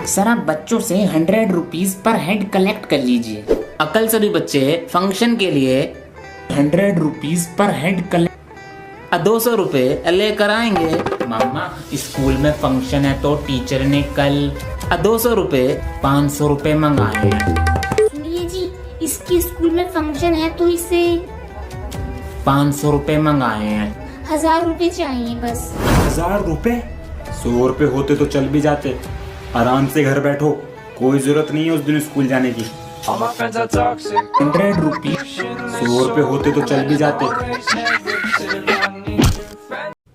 Sir आप बच्चों से 100 रुपीज पर हेड कलेक्ट कर लीजिए। अकल सभी बच्चे फंक्शन के लिए 100 रुपीज पर हेड कलेक्ट 200 रुपए लेकर आएंगे। मामा स्कूल में फंक्शन है तो टीचर ने कल 200 रुपए 500 रुपए मंगाए। सुनिए जी, इसके स्कूल में फंक्शन है तो इसे 500 रुपए मंगाए हैं। 1000 रुपए चाहिए बस। 1000 रुपए? 100 रुपए होते तो चल भी जाते। आराम से घर बैठो, कोई जरूरत नहीं है उस दिन स्कूल जाने की। 100 रुपीज 100 रुपए होते तो चल भी जाते।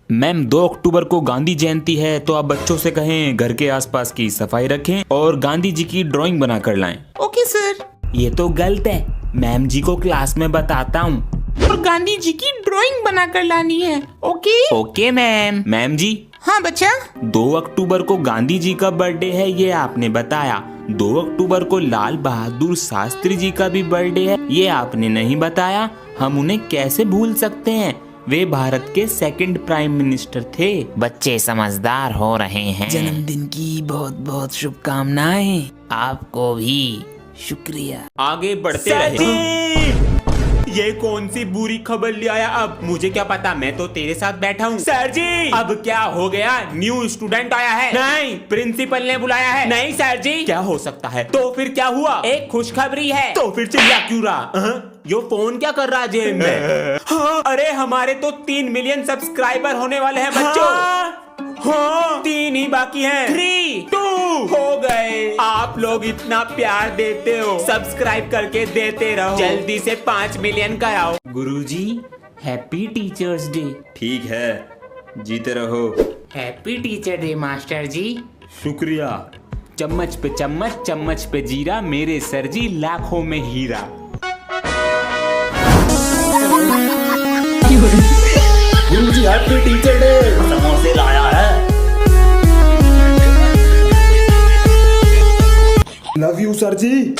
मैम 2 अक्टूबर को गांधी जयंती है तो आप बच्चों से कहें घर के आसपास की सफाई रखें और गांधी जी की ड्राइंग बना कर लाएं। Okay sir. ये तो गलत है, मैम जी को क्लास में बताता हूँ। और गांधी जी की ड्राइंग बना कर लानी है। Okay okay ma'am. मैम जी, हाँ बच्चा। 2 अक्टूबर को गांधी जी का बर्थडे है ये आपने बताया। 2 अक्टूबर को लाल बहादुर शास्त्री जी का भी बर्थडे है ये आपने नहीं बताया। हम उन्हें कैसे भूल सकते हैं, वे भारत के 2nd प्राइम मिनिस्टर थे। बच्चे समझदार हो रहे हैं। जन्मदिन की बहुत बहुत शुभकामनाएं। आपको भी शुक्रिया। आगे बढ़ते रहे। ये कौन सी बुरी खबर ले आया अब? मुझे क्या पता, मैं तो तेरे साथ बैठा हूँ। सर जी अब क्या हो गया? न्यू स्टूडेंट आया है? नहीं, प्रिंसिपल ने बुलाया है। नहीं सर जी। क्या हो सकता है? तो फिर क्या हुआ? एक खुशखबरी है। तो फिर चिल्ला क्यों रहा? यो फोन क्या कर रहा है जेब में? हाँ, अरे हमारे तो 3 मिलियन सब्सक्राइबर होने वाले हैं बच्चों। हाँ, 3 ही बाकी हैं। 3, 2 हो गए। आप लोग इतना प्यार देते हो, सब्सक्राइब करके देते रहो। जल्दी से 5 मिलियन कराओ। गुरुजी हैप्पी टीचर्स डे। ठीक है, जीते रहो। हैप्पी टीचर डे मास्टर जी। शुक्रिया। चम्मच पे चम्मच, चम्मच पे जीरा, मेरे सर जी लाखों में हीरा। गुरुजी हैप्पी टीचर डे। समोसे लाया है। लव यू सर जी।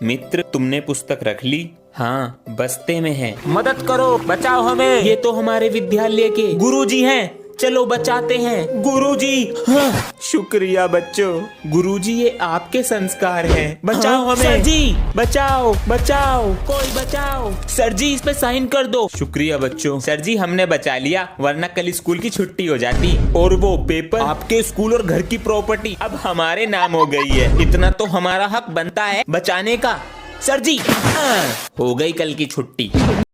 मित्र, तुमने पुस्तक रख ली? हाँ, बस्ते में है। मदद करो, बचाओ हमें। ये तो हमारे विद्यालय के गुरुजी हैं, चलो बचाते हैं। गुरुजी। हाँ, शुक्रिया बच्चों। गुरुजी ये आपके संस्कार हैं। बचाओ हमें। सर जी बचाओ, बचाओ, कोई बचाओ। सर जी इस पे साइन कर दो। शुक्रिया बच्चों। सर जी हमने बचा लिया, वरना कल स्कूल की छुट्टी हो जाती और वो पेपर आपके स्कूल और घर की प्रॉपर्टी अब हमारे नाम हो गई है। इतना तो हमारा हक बनता है बचाने का। सर जी हो गई कल की छुट्टी।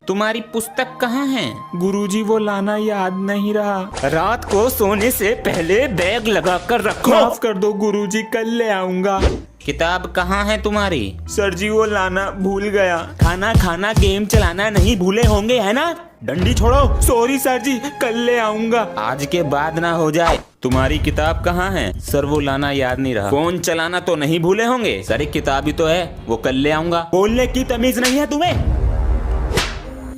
तुम्हारी पुस्तक कहाँ है? गुरुजी वो लाना याद नहीं रहा। रात को सोने से पहले बैग लगा कर रखो। माफ कर दो गुरुजी, कल ले आऊंगा। किताब कहाँ है तुम्हारी? सर जी वो लाना भूल गया। खाना खाना गेम चलाना नहीं भूले होंगे है ना? डंडी छोड़ो। सॉरी सर जी, कल ले आऊंगा। आज के बाद ना हो जाए। तुम्हारी किताब कहाँ है? सर वो लाना याद नहीं रहा। फोन चलाना तो नहीं भूले होंगे? सर एक किताब ही तो है, वो कल ले आऊंगा। बोलने की तमीज नहीं है तुम्हें?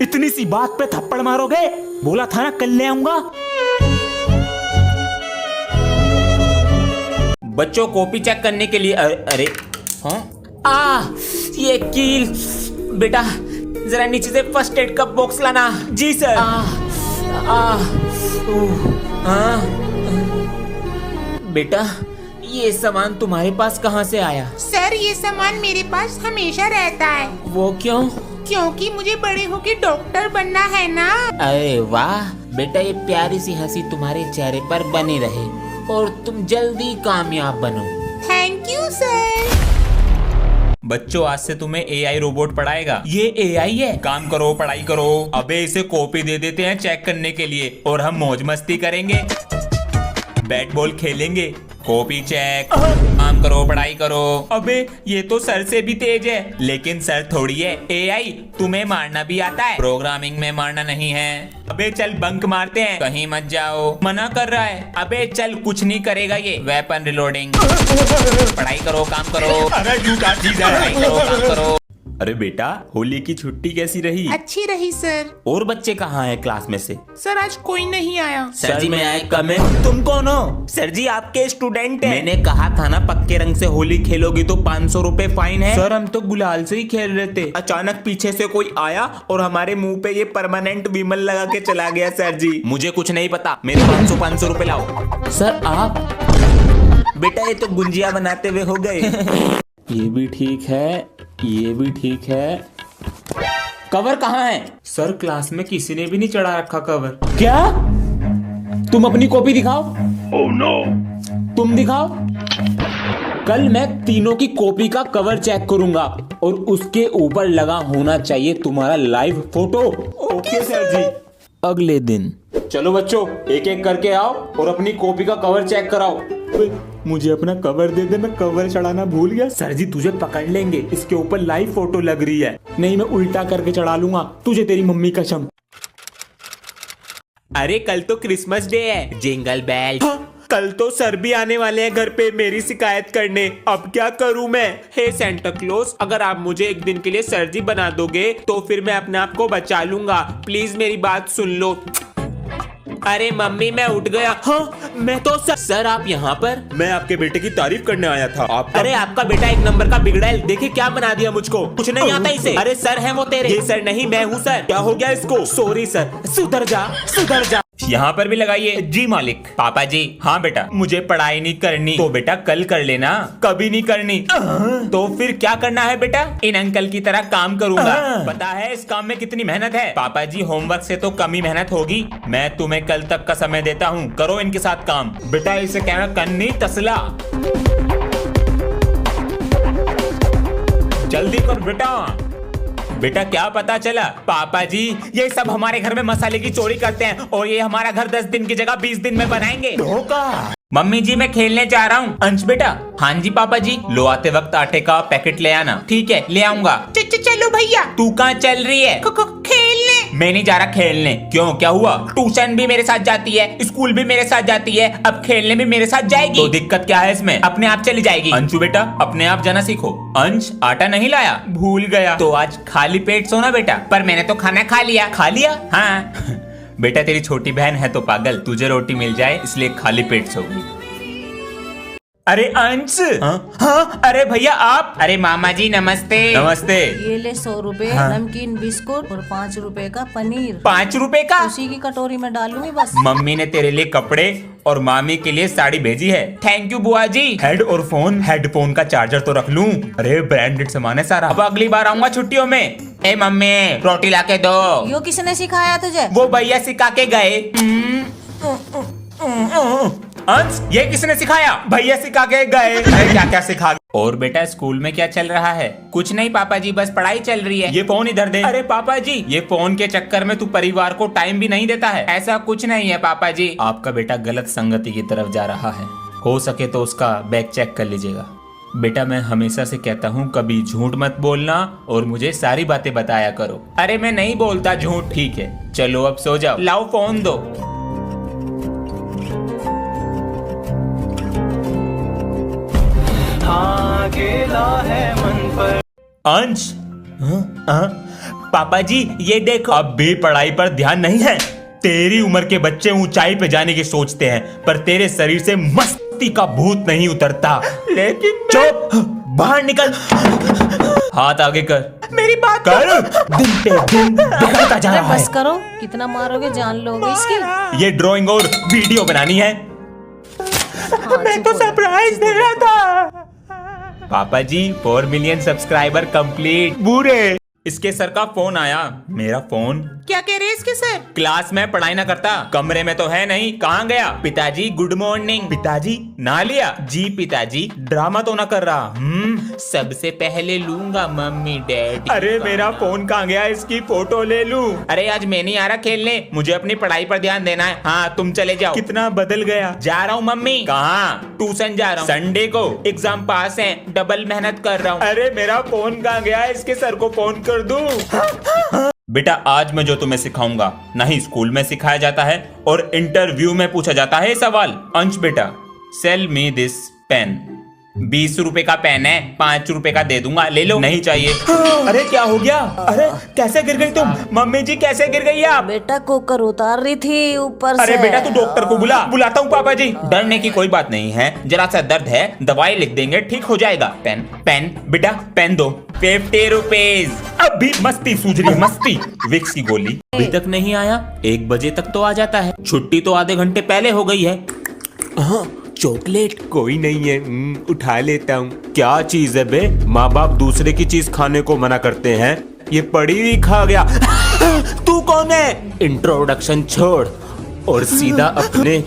इतनी सी बात पे थप्पड़ मारोगे? बोला था ना कल ले आऊंगा। बच्चों कॉपी चेक करने के लिए अरे हाँ, ये कील। बेटा जरा नीचे से फर्स्ट एड का बॉक्स लाना। जी सर। बेटा ये सामान तुम्हारे पास कहाँ से आया? सर ये सामान मेरे पास हमेशा रहता है। वो क्यों? क्योंकि मुझे बड़े होके डॉक्टर बनना है ना। अरे वाह बेटा, ये प्यारी सी हंसी तुम्हारे चेहरे पर बनी रहे और तुम जल्दी कामयाब बनो। Thank you sir. बच्चों आज से तुम्हें AI रोबोट पढ़ाएगा। ये AI है? काम करो, पढ़ाई करो। अबे इसे कॉपी दे देते हैं चेक करने के लिए और हम मौज मस्ती करेंगे, बैट बॉल खेलेंगे। कॉपी चेक, काम करो, पढ़ाई करो। अबे ये तो सर से भी तेज है। लेकिन सर थोड़ी है। AI तुम्हें मारना भी आता है, प्रोग्रामिंग में मारना नहीं है। अबे चल बंक मारते हैं, कहीं मत जाओ। मना कर रहा है। अबे चल कुछ नहीं करेगा ये। Weapon reloading. पढ़ाई करो, काम करो। अरे झूठा चीज है। पढ़ाई करो, काम करो। अरे बेटा होली की छुट्टी कैसी रही? अच्छी रही सर। और बच्चे कहाँ हैं क्लास में से? सर आज कोई नहीं आया। सर जी मैं कम है। तुम कौन हो? सर जी आपके स्टूडेंट हैं। मैंने कहा था ना पक्के रंग से होली खेलोगी तो 500 रुपए फाइन है। सर हम तो गुलाल से ही खेल रहे थे, अचानक पीछे से कोई आया और हमारे मुंह पे ये परमानेंट विमल लगा के चला गया। सर जी मुझे कुछ नहीं पता, मेरे 500 रुपए लाओ। सर आप बेटा ये तो गुंजिया बनाते हुए हो गए। ये भी ठीक है, ये भी ठीक है। कवर कहाँ है? सर क्लास में किसी ने भी नहीं चढ़ा रखा कवर। क्या? तुम अपनी कॉपी दिखाओ। Oh, no. तुम दिखाओ। कल मैं तीनों की कॉपी का कवर चेक करूंगा और उसके ऊपर लगा होना चाहिए तुम्हारा लाइव फोटो। ओके सर जी। अगले दिन चलो बच्चों, एक एक करके आओ और अपनी कॉपी का कवर चेक कराओ। मुझे अपना कवर दे दे, मैं कवर चढ़ाना भूल गया। सर जी तुझे पकड़ लेंगे, इसके ऊपर लाइव फोटो लग रही है। नहीं, मैं उल्टा करके चढ़ा लूंगा, तुझे तेरी मम्मी कसम। अरे कल तो क्रिसमस डे है, जिंगल बेल। कल तो सर भी आने वाले हैं घर पे मेरी शिकायत करने। अब क्या करूं मैं? हे सेंटा क्लॉज, अगर आप मुझे एक दिन के लिए सर जी बना दोगे तो फिर मैं अपने आप को बचा लूंगा। प्लीज मेरी बात सुन लो। अरे मम्मी मैं उठ गया। हाँ मैं तो सर आप यहाँ पर? मैं आपके बेटे की तारीफ करने आया था। अरे आपका बेटा एक नंबर का बिगड़ैल, देखिए क्या बना दिया मुझको, कुछ नहीं आता इसे। अरे सर है वो तेरे। ये सर नहीं, मैं हूँ सर। क्या हो गया इसको? Sorry sir. सुधर जा, सुधर जा। यहाँ पर भी लगाइए। जी मालिक। पापा जी। हाँ बेटा, मुझे पढ़ाई नहीं करनी तो बेटा कल कर लेना। कभी नहीं करनी तो फिर क्या करना है बेटा? इन अंकल की तरह काम करूंगा। पता है इस काम में कितनी मेहनत है? पापा जी होमवर्क से तो कम ही मेहनत होगी। मैं तुम्हें कल तक का समय देता हूँ, करो इनके साथ काम। बेटा इसे कहना कन्नी तसला। जल्दी कर बेटा। बेटा क्या पता चला? पापा जी ये सब हमारे घर में मसाले की चोरी करते हैं और ये हमारा घर 10 दिन की जगह 20 दिन में बनाएंगे। धोखा। मम्मी जी मैं खेलने जा रहा हूँ। अंश बेटा। हाँ जी पापा जी। लो आते वक्त आटे का पैकेट ले आना। ठीक है ले आऊंगा। चलो भैया। तू कहाँ चल रही है? खेलने। मैं नहीं जा रहा खेलने। क्यों, क्या हुआ? ट्यूशन भी मेरे साथ जाती है, स्कूल भी मेरे साथ जाती है, अब खेलने भी मेरे साथ जाएगी। तो दिक्कत क्या है इसमें? अपने आप चली जाएगी। अंशु बेटा अपने आप जाना सीखो। अंश आटा नहीं लाया? भूल गया। तो आज खाली पेट सोना बेटा। पर मैंने तो खाना खा लिया। खा लिया? हाँ। बेटा तेरी छोटी बहन है तो पागल, तुझे रोटी मिल जाए इसलिए खाली पेट सोगी। अरे अंश। हाँ अरे भैया आप। अरे मामा जी नमस्ते। नमस्ते। ये ले 100 रुपए नमकीन बिस्कुट और 5 रुपए का पनीर। 5 रुपए का? उसी की कटोरी में डालूंगी बस। मम्मी ने तेरे लिए कपड़े और मामी के लिए साड़ी भेजी है। थैंक यू बुआ जी। हेड और फोन, हेडफोन का चार्जर तो रख लूं। अरे ब्रांडेड सामान है सारा। अब अगली बार आऊंगा छुट्टियों में। ए मम्मी रोटी ला के दो। यो किसने सिखाया तुझे? वो भैया सिखा के गए। अंश ये किसने सिखाया? भैया सिखा के गए। अरे क्या क्या सिखा। और बेटा स्कूल में क्या चल रहा है? कुछ नहीं पापा जी, बस पढ़ाई चल रही है। ये फोन इधर दे। अरे पापा जी ये फोन के चक्कर में तू परिवार को टाइम भी नहीं देता है। ऐसा कुछ नहीं है पापा जी। आपका बेटा गलत संगति की तरफ जा रहा है, हो सके तो उसका बैग चेक कर लीजिएगा। बेटा मैं हमेशा से कहता हूँ कभी झूठ मत बोलना और मुझे सारी बातें बताया करो। अरे मैं नहीं बोलता झूठ। ठीक है चलो अब सो जाओ। लाओ फोन दो। है मन पर। अंश। पापा जी ये देखो। अब भी पढ़ाई पर ध्यान नहीं है? तेरी उम्र के बच्चे ऊंचाई पे जाने की सोचते हैं पर तेरे शरीर से मस्ती का भूत नहीं उतरता। लेकिन चुप, बाहर निकल। हाथ आगे कर। मेरी बात कर। दिन पे दिन बिगड़ता जा रहा है। बस करो, कितना मारोगे जान लोगे इसकी। ये ड्राइंग और वीडियो बनानी है। मैं तो सरप्राइज दे रहा था। पापा जी 4 मिलियन सब्सक्राइबर कंप्लीट। बुरे। इसके सर का फोन आया। मेरा फोन? क्या कह रहे हैं इसके सर? क्लास में पढ़ाई ना करता, कमरे में तो है नहीं, कहाँ गया? पिताजी गुड मॉर्निंग। पिताजी ना लिया? जी पिताजी। ड्रामा तो ना कर रहा? सबसे पहले लूंगा मम्मी डैडी। अरे मेरा फोन कहाँ गया? इसकी फोटो ले लूं। अरे आज मैं नहीं आ रहा खेलने, मुझे अपनी पढ़ाई पर ध्यान देना है। हाँ तुम चले जाओ। कितना बदल गया। जा रहा हूँ मम्मी। कहाँ? ट्यूशन जा रहा हूँ। संडे को एग्जाम पास है, डबल मेहनत कर रहा हूँ। अरे मेरा फोन कहाँ गया? इसके सर को फोन कर दूं। बेटा आज मैं जो तुम्हें सिखाऊंगा नहीं स्कूल में सिखाया जाता है और इंटरव्यू में पूछा जाता है सवाल। अंश बेटा सेल मी दिस पेन। 20 रुपए का पेन है, 5 रुपए का दे दूंगा, ले लो। नहीं चाहिए। अरे क्या हो गया? अरे कैसे गिर गई तुम? मम्मी जी कैसे गिर गई आप? बेटा कुकर उतार रही थी ऊपर से। अरे बेटा तू डॉक्टर को बुलाता हूँ पापा जी। डरने की कोई बात नहीं है, जरा सा दर्द है, दवाई लिख देंगे, ठीक हो जाएगा। पेन पेन बेटा पेन दो। 50 रुपीज। अभी मस्ती सूझ रही है, मस्ती। विक्स की गोली अभी तक नहीं आया। 1 बजे तक तो आ जाता है। छुट्टी तो आधे घंटे पहले हो गई है। चॉकलेट कोई नहीं है, उठा लेता हूँ। क्या चीज है बे, माँ बाप दूसरे की चीज खाने को मना करते हैं, ये पड़ी हुई खा गया। तू कौन है? इंट्रोडक्शन छोड़ और सीधा अपने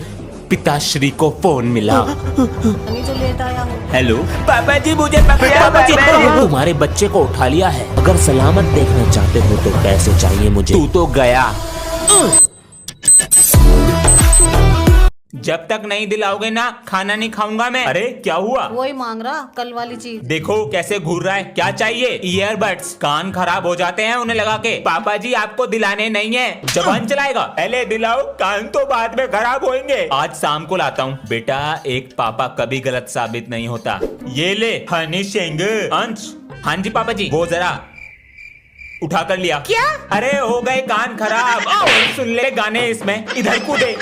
पिताश्री को फोन मिला। नहीं तो लेट आया हूँ। हेलो पापा जी, मुझे पापा जी, तुम्हारे बच्चे को उठा लिया है। अगर सलामत देखना चाहते हो तो पैसे चाहिए मुझे। तू तो गया। जब तक नहीं दिलाओगे ना खाना नहीं खाऊंगा मैं। अरे क्या हुआ? वही मांग रहा कल वाली चीज। देखो कैसे घूर रहा है। क्या चाहिए? ईयरबड्स, कान खराब हो जाते हैं उन्हें लगा के। पापा जी आपको दिलाने नहीं है, जबान चलाएगा। पहले दिलाओ, कान तो बाद में खराब होंगे। आज शाम को लाता हूँ। बेटा एक पापा कभी गलत साबित नहीं होता। ये ले हनी शेंग। अंश, हाँ जी पापा जी। वो जरा उठा कर लिया। क्या? अरे हो गए कान खराब। आओ, सुन ले गाने इसमें, इधर कूदे।